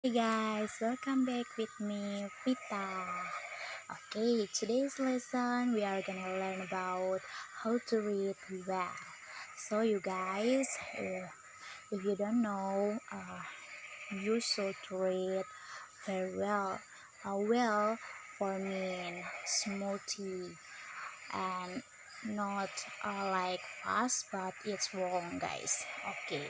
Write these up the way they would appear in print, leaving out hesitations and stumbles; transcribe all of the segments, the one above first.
Hey guys, welcome back with me, Vita. Okay, today's lesson we are gonna learn about how to read well. So, you guys, if you don't know, you should read very well. Well for mean smoothie and not like fast, but it's wrong, guys. Okay.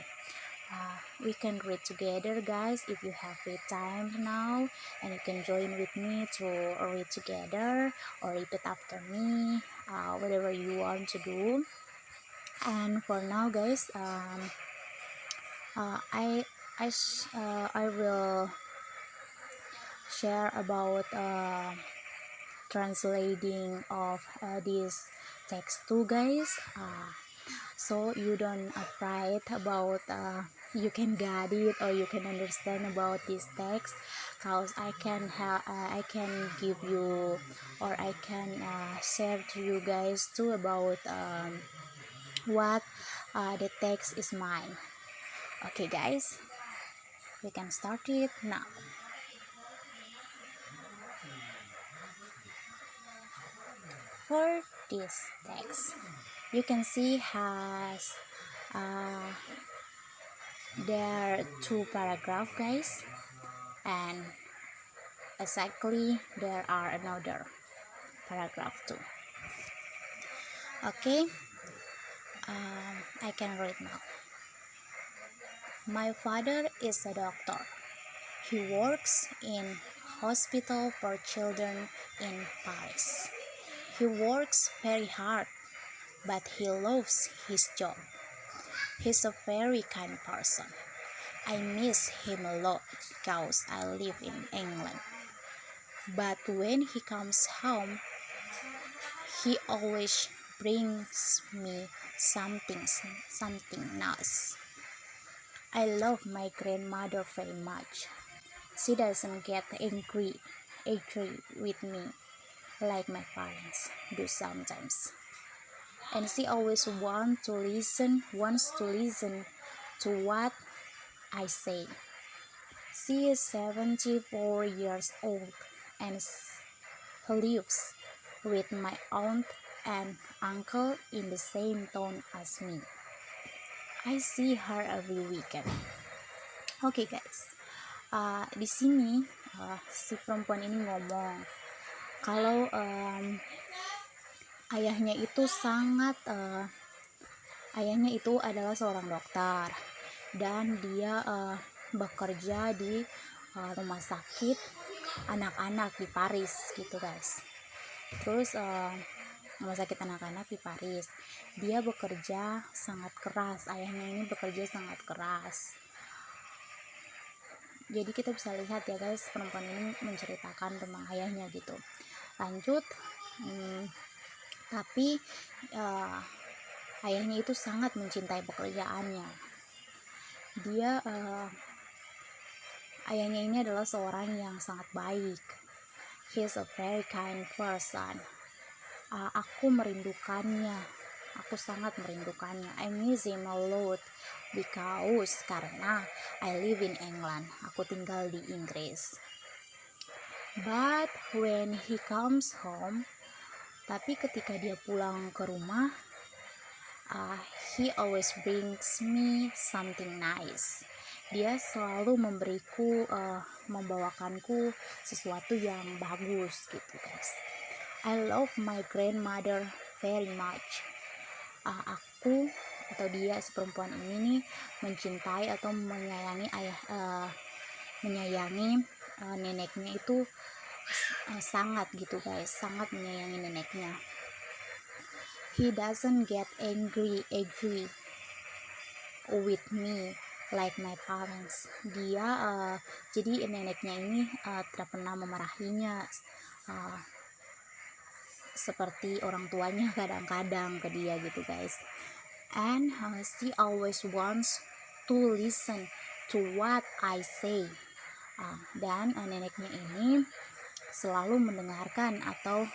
We can read together, guys, if you have free time now, and you can join with me to read together or repeat after me, whatever you want to do. And for now, guys, I will share about translating of this text too, guys. So you don't afraid about you can get it or you can understand about this text, cause I can give you or I can share to you guys too about what the text is mine. Okay, guys, we can start it now. For this text, you can see has uh, there are two paragraphs, guys, and exactly there are another paragraph too. Okay, I can read now. My father is a doctor. He works in hospital for children in Paris. He works very hard, but he loves his job. He's a very kind person. I miss him a lot because I live in England. But when he comes home, he always brings me something nice. I love my grandmother very much. She doesn't get angry with me like my parents do sometimes. And she always wants to listen to what I say. She is 74 years old and lives with my aunt and uncle in the same town as me. I see her every weekend. Oke, guys, di sini si perempuan ini ngomong kalau ayahnya itu ayahnya itu adalah seorang dokter dan dia bekerja di rumah sakit anak-anak di Paris gitu, guys. Terus rumah sakit anak-anak di Paris. Dia bekerja sangat keras. Ayahnya ini bekerja sangat keras. Jadi kita bisa lihat ya, guys, perempuan ini menceritakan tentang ayahnya gitu. Lanjut, tapi ayahnya itu sangat mencintai pekerjaannya. Ayahnya ini adalah seorang yang sangat baik. He's a very kind person. Aku merindukannya. Aku sangat merindukannya. I miss him a lot because karena I live in England. Aku tinggal di Inggris. But when he comes home, tapi ketika dia pulang ke rumah, he always brings me something nice. Dia selalu membawakanku sesuatu yang bagus gitu, guys. I love my grandmother very much. Aku atau dia, si perempuan ini nih, mencintai atau menyayangi neneknya itu sangat gitu, guys, sangat menyayangi neneknya. He doesn't get angry with me like my parents. Jadi neneknya ini tidak pernah memarahinya seperti orang tuanya kadang-kadang ke dia gitu, guys. And she always wants to listen to what I say. Dan neneknya ini selalu mendengarkan atau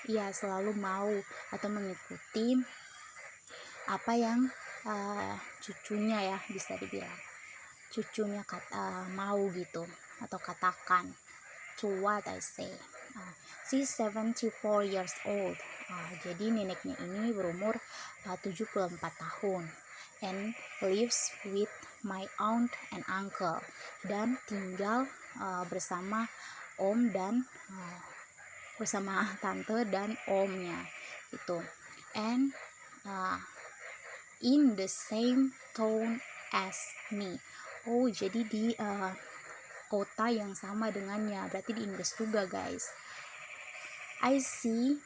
selalu mau atau mengikuti apa yang cucunya, ya bisa dibilang cucunya mau gitu. atau katakan to what I say. She's 74 years old. Jadi neneknya ini berumur 74 tahun and lives with my aunt and uncle, dan tinggal bersama om dan bersama tante dan omnya gitu, and in the same town as me. Jadi di kota yang sama dengannya, berarti di Inggris juga guys. I see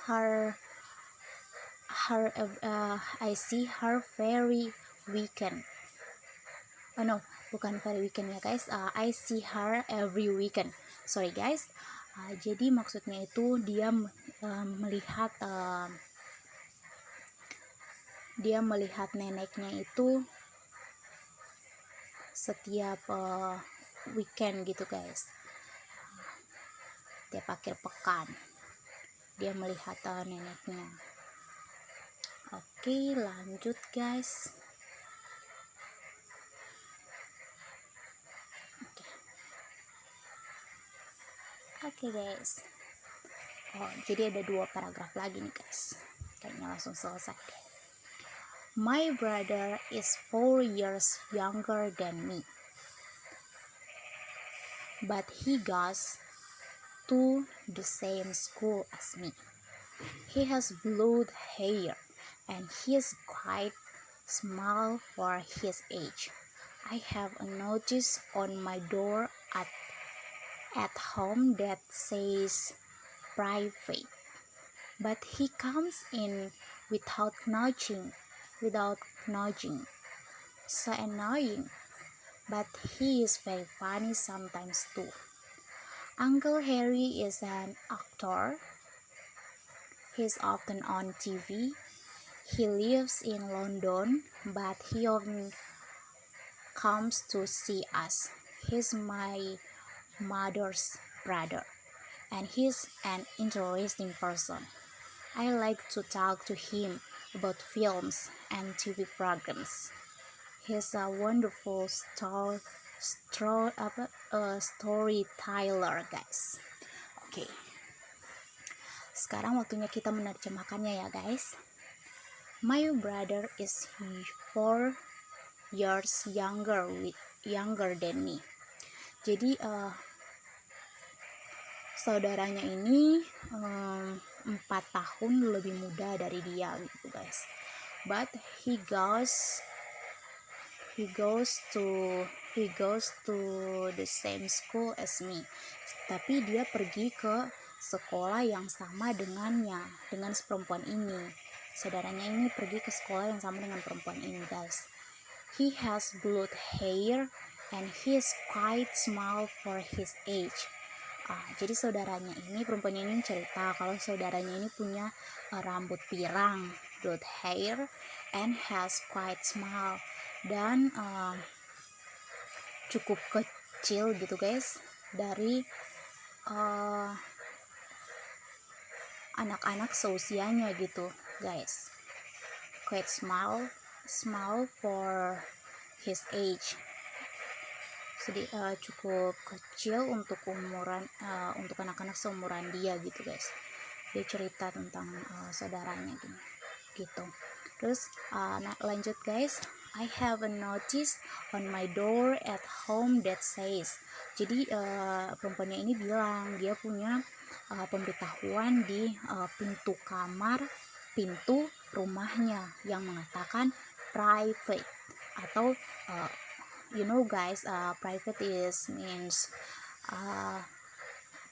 her very weekend. No, bukan very weekend ya guys. I see her every weekend. Sorry guys. Jadi maksudnya itu dia melihat neneknya itu setiap weekend gitu guys. Tiap akhir pekan dia melihat neneknya. Oke, lanjut guys. Oke guys. Jadi ada 2 paragraf lagi nih guys. Kayaknya langsung selesai deh. My brother is 4 years younger than me, but he goes to the same school as me. He has blonde hair and he is quite small for his age. I have a notice on my door at home that says private, but he comes in without knocking. So annoying, but he is very funny sometimes too. Uncle Harry is an actor. He's often on TV. He lives in London, but he often comes to see us. He's my mother's brother, and he's an interesting person. I like to talk to him about films and TV programs. He's a wonderful storyteller, guys. Oke. Sekarang waktunya kita menerjemahkannya ya, guys. My brother is 4 years younger than me. Jadi saudaranya ini 4 tahun lebih muda dari dia gitu guys. But he goes to the same school as me. Tapi dia pergi ke sekolah yang sama dengan perempuan ini. Saudaranya ini pergi ke sekolah yang sama dengan perempuan ini guys. He has blonde hair and he is quite small for his age. Jadi saudaranya ini, perempuan ini cerita kalau saudaranya ini punya rambut pirang, blonde hair, and has quite small, dan cukup kecil gitu guys dari anak-anak seusianya gitu guys. Quite small for his age. Jadi cukup kecil untuk anak-anak seumuran dia gitu guys. Dia cerita tentang saudaranya gitu. Terus lanjut guys. I have a notice on my door at home that says. Jadi perempuannya ini bilang dia punya pemberitahuan di pintu rumahnya yang mengatakan private, atau you know guys, private means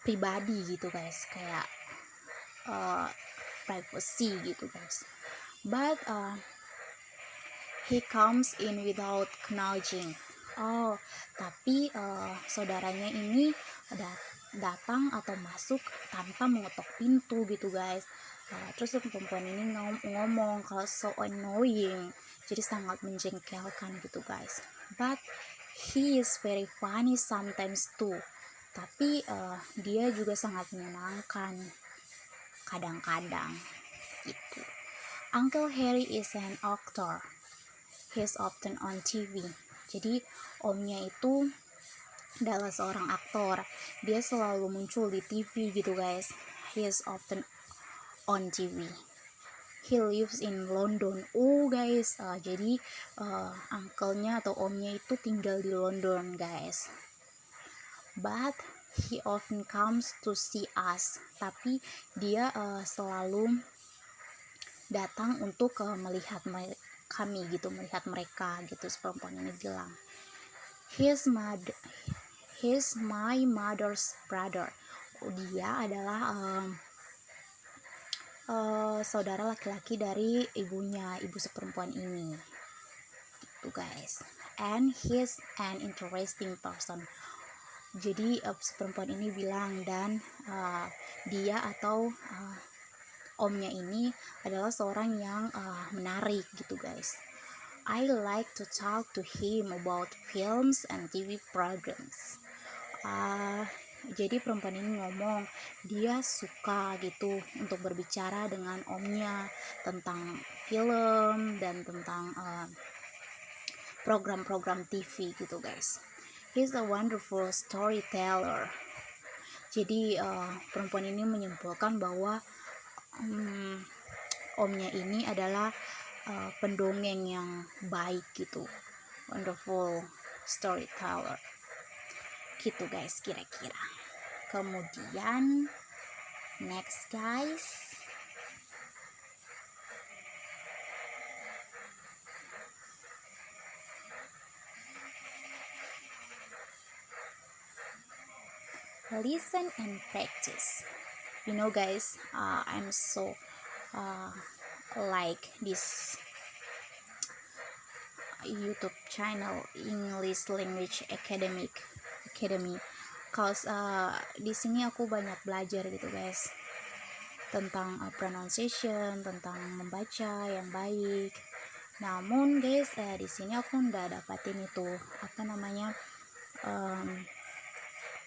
pribadi gitu guys, kayak privacy gitu guys. But he comes in without knocking. Tapi saudaranya ini datang atau masuk tanpa mengetok pintu gitu guys. Terus perempuan ini ngomong kalau so annoying, jadi sangat menjengkelkan gitu guys. But he is very funny sometimes too. Tapi dia juga sangat menyenangkan kadang-kadang gitu. Uncle Harry is an actor. He's often on TV. Jadi omnya itu adalah seorang aktor. Dia selalu muncul di TV gitu guys. He is often on TV. He lives in London. Oh guys, jadi uncle-nya atau omnya itu tinggal di London guys. But he often comes to see us. Tapi dia selalu datang untuk melihat kami gitu, melihat mereka gitu. Perempuan ini bilang, He's my mother's brother. Dia adalah saudara laki-laki dari ibu seperempuan ini gitu guys. And he's an interesting person. Jadi seperempuan ini bilang, dan dia atau omnya ini adalah seorang yang menarik gitu guys. I like to talk to him about films and TV programs. Jadi perempuan ini ngomong dia suka gitu untuk berbicara dengan omnya tentang film dan tentang program-program TV gitu guys. He's a wonderful storyteller. Jadi perempuan ini menyimpulkan bahwa omnya ini adalah pendongeng yang baik gitu, wonderful storyteller gitu guys kira-kira. Kemudian next guys, listen and practice. You know guys, I'm so like this YouTube channel English Language Academy, cause di sini aku banyak belajar gitu guys tentang pronunciation, tentang membaca yang baik. Namun guys, di sini aku nggak dapatin itu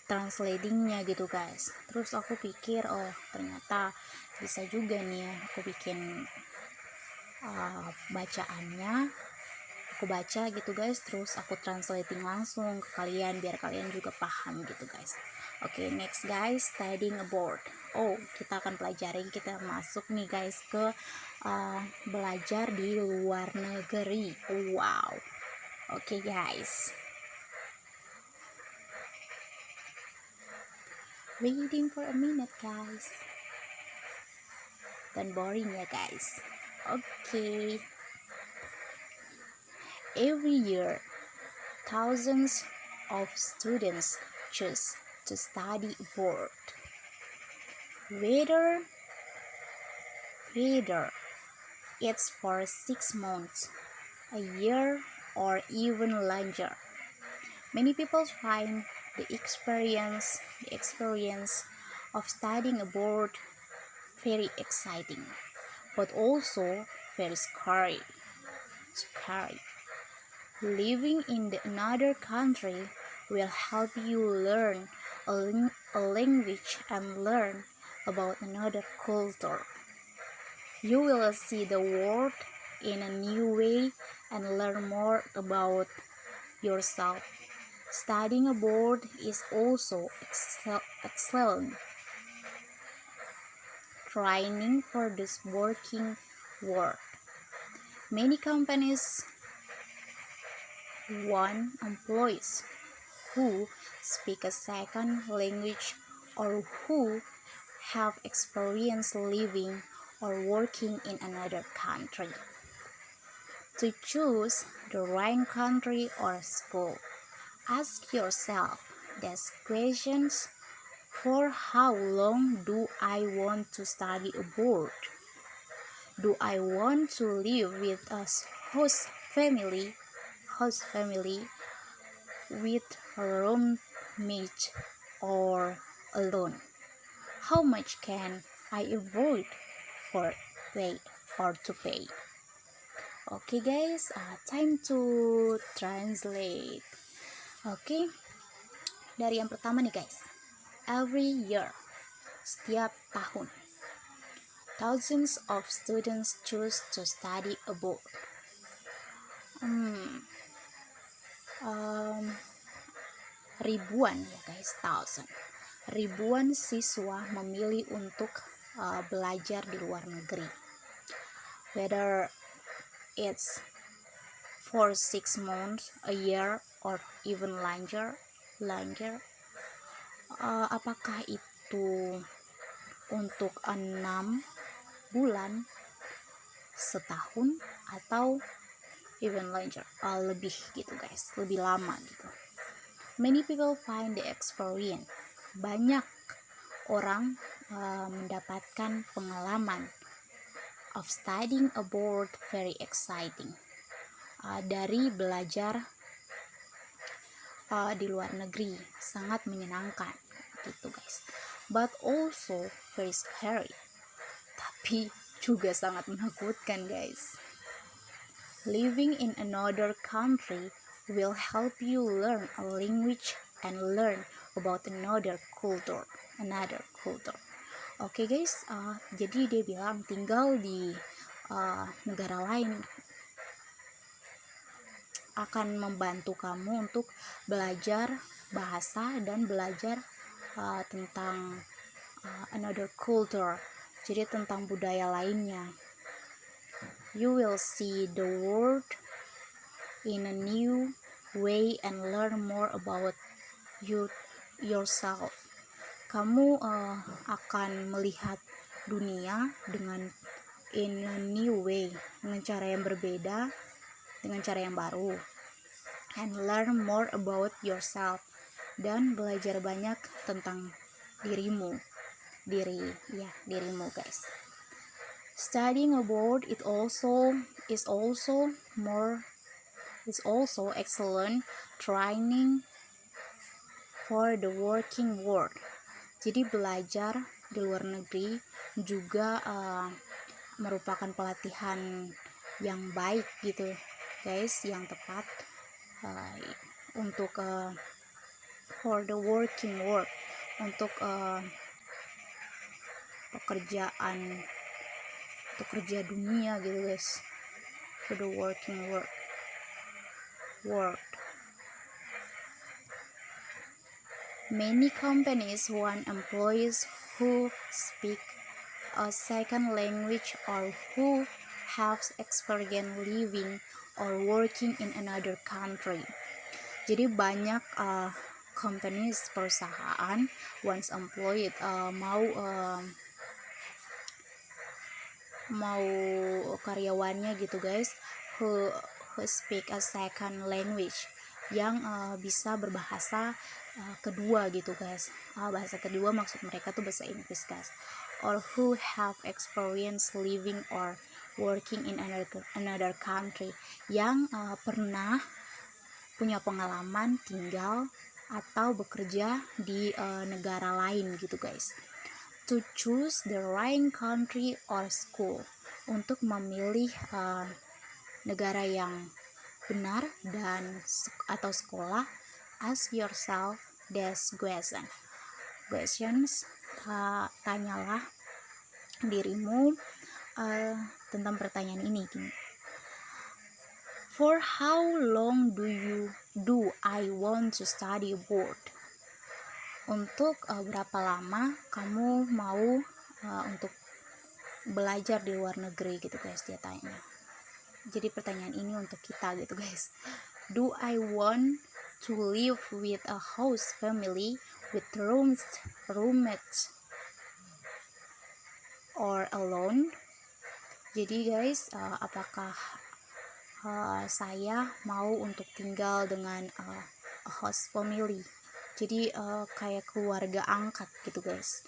translatingnya gitu guys. Terus aku pikir, oh ternyata bisa juga nih aku bikin bacaannya, aku baca gitu guys, terus aku translating langsung ke kalian biar kalian juga paham gitu guys. Oke, next guys, studying abroad. Oh, kita akan pelajari, kita masuk nih guys ke belajar di luar negeri. Wow. Oke guys, reading for a minute guys, dan boring ya guys. Oke. Every year, thousands of students choose to study abroad. Whether it's for 6 months, a year, or even longer. Many people find the experience of studying abroad very exciting, but also very scary. Living in another country will help you learn a language and learn about another culture. You will see the world in a new way and learn more about yourself. Studying abroad is also excellent training for this working world. Many companies want employees who speak a second language or who have experience living or working in another country. To choose the right country or school, ask yourself these questions. For how long do I want to study abroad? Do I want to live with a host family with roommate or alone? How much can I avoid for pay or to pay? Okay guys, time to translate. Okay, dari yang pertama nih guys. Every year, setiap tahun, thousands of students choose to study abroad. ribuan ya guys, thousand, ribuan siswa memilih untuk belajar di luar negeri, whether it's for 6 months, a year, or even longer. Apakah itu untuk 6 bulan, setahun, atau even longer, lebih gitu guys, lebih lama gitu. Many people find the experience, banyak orang mendapatkan pengalaman of studying abroad very exciting, dari belajar di luar negeri sangat menyenangkan gitu guys, but also very scary, tapi juga sangat menakutkan guys. Living in another country will help you learn a language and learn about another culture. Oke guys, jadi dia bilang tinggal di negara lain akan membantu kamu untuk belajar bahasa dan belajar tentang another culture, jadi tentang budaya lainnya. You will see the world in a new way and learn more about yourself. Kamu akan melihat dunia dengan in a new way, dengan cara yang berbeda, dengan cara yang baru, and learn more about yourself, dan belajar banyak tentang dirimu guys. Studying abroad is also excellent training for the working world. Jadi belajar di luar negeri juga merupakan pelatihan yang baik gitu guys, yang tepat untuk for the working world, untuk kerja dunia gitu guys, for the working world. Many companies want employees who speak a second language or who have experience living or working in another country. Jadi banyak companies, perusahaan, once employed mau karyawannya gitu guys, who speak a second language, yang bisa berbahasa kedua gitu guys. Bahasa kedua maksud mereka tuh bahasa Inggris guys. Or who have experience living or working in another country, yang pernah punya pengalaman tinggal atau bekerja di negara lain gitu guys. To choose the right country or school, untuk memilih negara yang benar dan atau sekolah. Ask yourself these questions. Tanyalah dirimu tentang pertanyaan ini gini. For how long do I want to study abroad? Untuk berapa lama kamu mau untuk belajar di luar negeri gitu guys, dia tanya. Jadi pertanyaan ini untuk kita gitu guys. Do I want to live with a host family, with roommates, or alone? Jadi guys, apakah saya mau untuk tinggal dengan a host family, jadi kayak keluarga angkat gitu guys,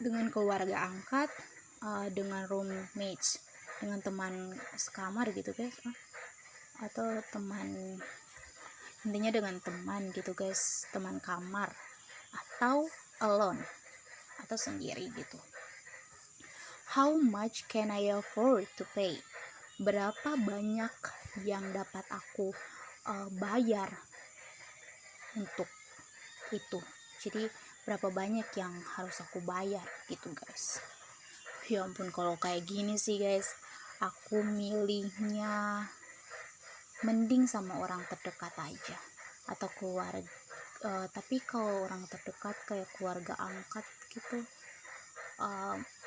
dengan keluarga angkat, dengan roommates, dengan teman sekamar gitu guys, atau teman, intinya dengan teman gitu guys, teman kamar, atau alone, atau sendiri gitu. How much can I afford to pay? Berapa banyak yang dapat aku bayar untuk itu, jadi berapa banyak yang harus aku bayar gitu guys. Ya ampun, kalau kayak gini sih guys, aku milihnya mending sama orang terdekat aja, atau Tapi kalau orang terdekat kayak keluarga angkat gitu,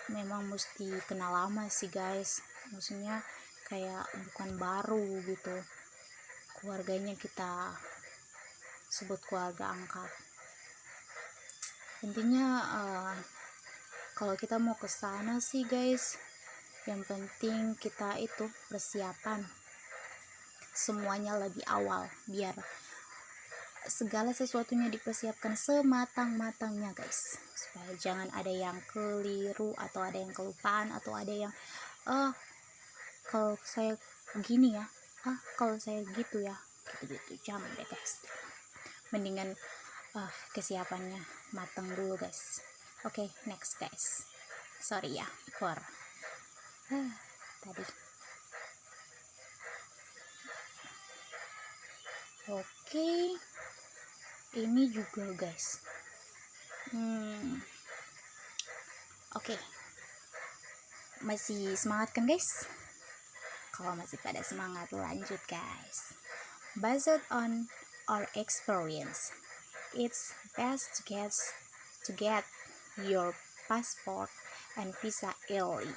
memang mesti kenal lama sih guys, maksudnya kayak bukan baru gitu keluarganya kita sebut keluarga angkat. Intinya kalau kita mau ke sana sih guys, yang penting kita itu persiapan semuanya lebih awal biar segala sesuatunya dipersiapkan sematang-matangnya guys, supaya jangan ada yang keliru atau ada yang kelupaan atau ada yang kalau saya begini ya, kalau saya gitu ya, gitu-gitu. Jangan deh guys, mendingan kesiapannya matang dulu guys. Oke, next guys, sorry ya for tadi. Oke, ini juga guys, oke, masih semangat kan guys? Kalau masih pada semangat, lanjut guys. Based on our experience, it's best to get your passport and visa early.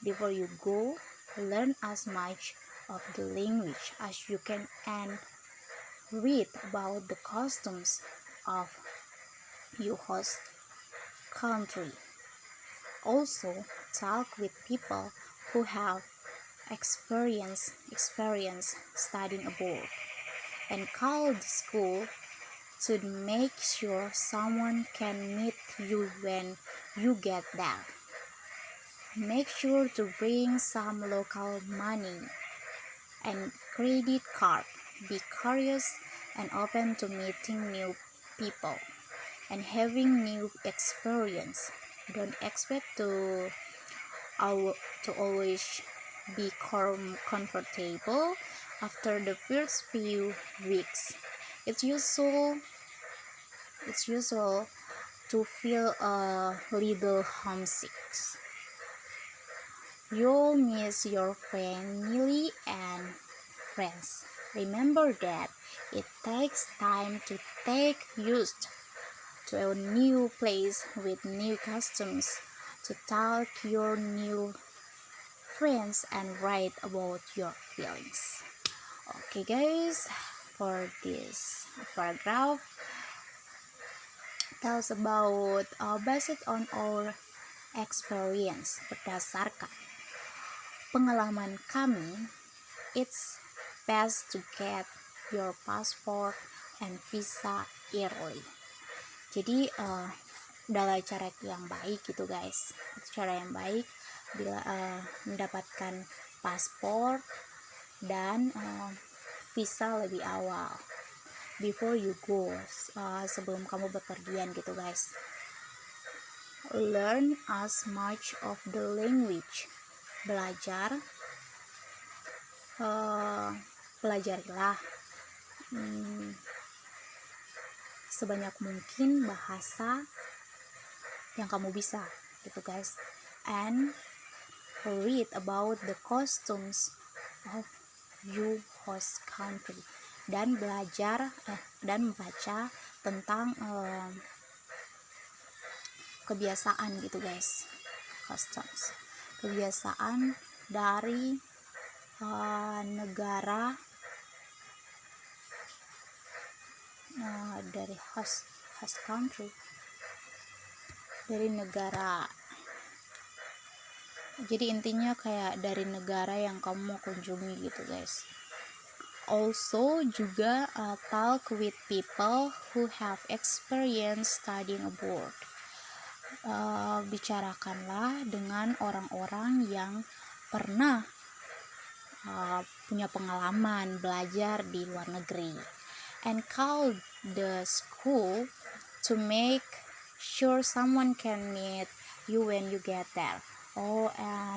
Before you go, learn as much of the language as you can and read about the customs of your host country. Also, talk with people who have experience studying abroad, and call the school to make sure someone can meet you when you get there. Make sure to bring some local money and credit card. Be curious and open to meeting new people and having new experience. Don't expect to always be comfortable after the first few weeks. It's usual to feel a little homesick. You'll miss your family and friends. Remember that it takes time to take used to a new place with new customs, to talk your new friends and write about your feelings. Okay guys, for this paragraph tells about based on our experience, berdasarkan pengalaman kami, it's best to get your passport and visa early. Jadi adalah cara yang baik gitu guys, cara yang baik bila mendapatkan paspor dan visa lebih awal before you go, sebelum kamu bepergian gitu guys. Learn as much of the language, pelajarilah sebanyak mungkin bahasa yang kamu bisa gitu guys, and read about the customs of your host country, dan dan membaca tentang kebiasaan gitu guys, customs, kebiasaan dari negara dari host country, dari negara. Jadi intinya kayak dari negara yang kamu mau kunjungi gitu guys. Also juga talk with people who have experience studying abroad. Bicarakanlah dengan orang-orang yang pernah punya pengalaman belajar di luar negeri, and call the school to make sure someone can meet you when you get there.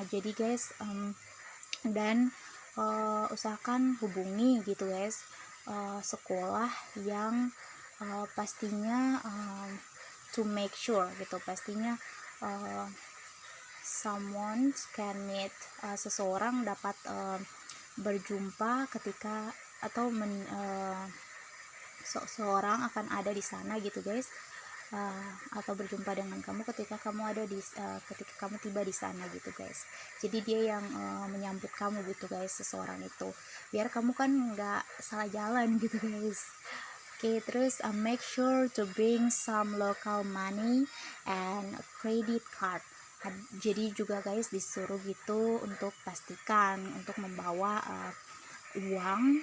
Jadi guys, dan usahakan hubungi gitu guys sekolah yang pastinya to make sure gitu, pastinya someone can meet, seseorang dapat berjumpa ketika atau seseorang akan ada di sana gitu guys, atau berjumpa dengan kamu ketika kamu tiba di sana gitu guys. Jadi dia yang menyambut kamu gitu guys, seseorang itu, biar kamu kan nggak salah jalan gitu guys. Oke, terus make sure to bring some local money and a credit card. Jadi juga guys disuruh gitu untuk pastikan untuk membawa uang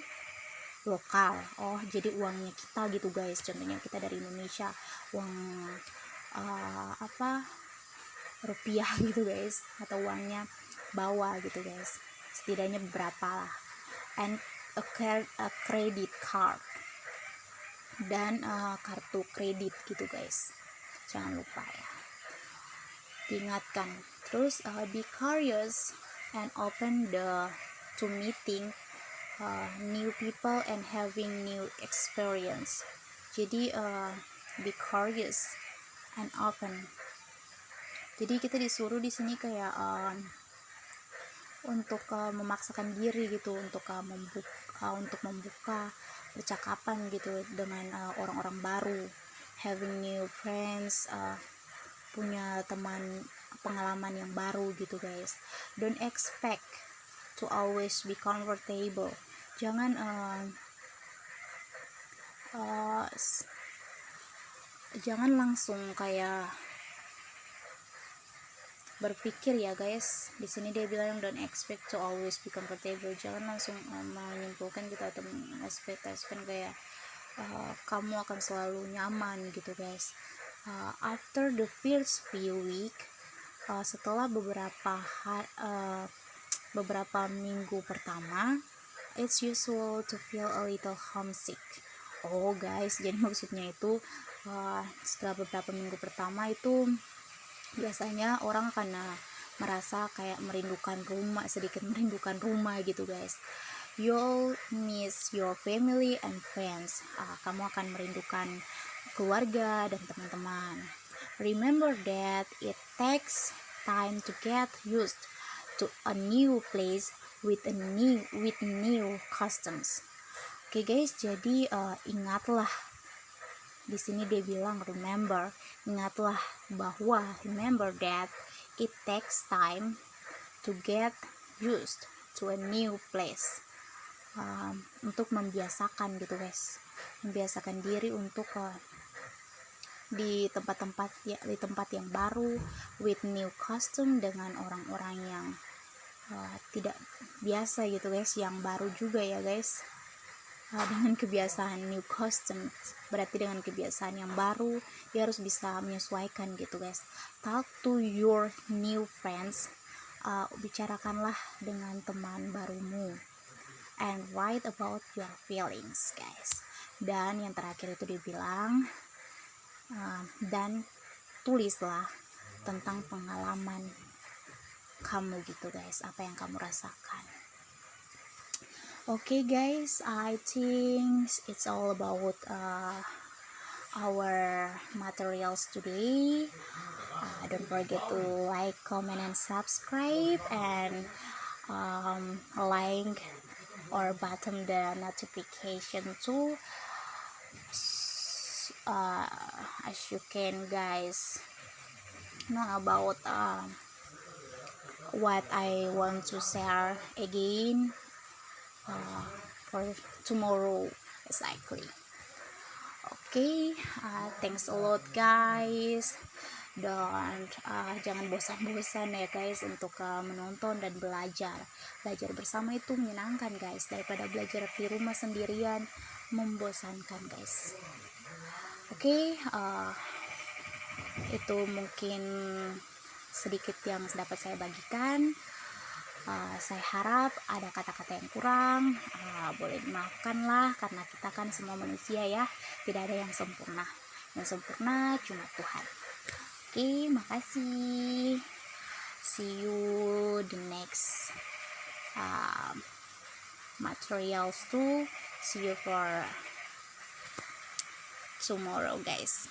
lokal. Oh, jadi uangnya kita gitu guys. Contohnya kita dari Indonesia, uang rupiah gitu guys, atau uangnya bawa gitu guys. Setidaknya beberapa lah. And a credit card, dan kartu kredit gitu guys, jangan lupa ya, diingatkan. Terus be curious and open to meeting new people and having new experience. Jadi be curious and open, jadi kita disuruh di sini kayak untuk memaksakan diri gitu, untuk membuka percakapan gitu dengan orang-orang baru, having new friends, punya teman pengalaman yang baru gitu guys. Don't expect to always be comfortable. Jangan jangan langsung kayak berpikir ya guys. Di sini dia bilang don't expect to always be comfortable. Jangan langsung menyimpulkan gitu atau mengekspektasikan kayak kamu akan selalu nyaman gitu guys. After the first few week, setelah beberapa minggu pertama, it's usual to feel a little homesick. Oh guys, jadi maksudnya itu setelah beberapa minggu pertama itu biasanya orang akan merasa kayak sedikit merindukan rumah gitu guys. You'll miss your family and friends. Kamu akan merindukan keluarga dan teman-teman. Remember that it takes time to get used to a new place with new customs. Oke guys, jadi ingatlah, di sini dia bilang ingatlah bahwa remember that it takes time to get used to a new place. Untuk membiasakan gitu guys, membiasakan diri untuk di tempat yang baru, with new custom, dengan orang-orang yang tidak biasa gitu guys, yang baru juga ya guys. Dengan kebiasaan new custom, berarti dengan kebiasaan yang baru dia harus bisa menyesuaikan gitu guys. Talk to your new friends, bicarakanlah dengan teman barumu, and write about your feelings guys. Dan yang terakhir itu dibilang dan tulislah tentang pengalaman kamu gitu guys, apa yang kamu rasakan. Okay guys, I think it's all about our materials today. Don't forget to like, comment, and subscribe, and like or button the notification too, as you can guys know about what I want to share again for tomorrow exactly. Okay, thanks a lot guys. Dan jangan bosan-bosan ya guys untuk menonton dan belajar bersama itu menyenangkan guys, daripada belajar di rumah sendirian membosankan guys. Oke, itu mungkin sedikit yang dapat saya bagikan. Saya harap ada kata-kata yang kurang, boleh dimaafkan lah, karena kita kan semua manusia ya, tidak ada yang sempurna cuma Tuhan. Oke, makasih, see you the next materials too, see you for tomorrow guys.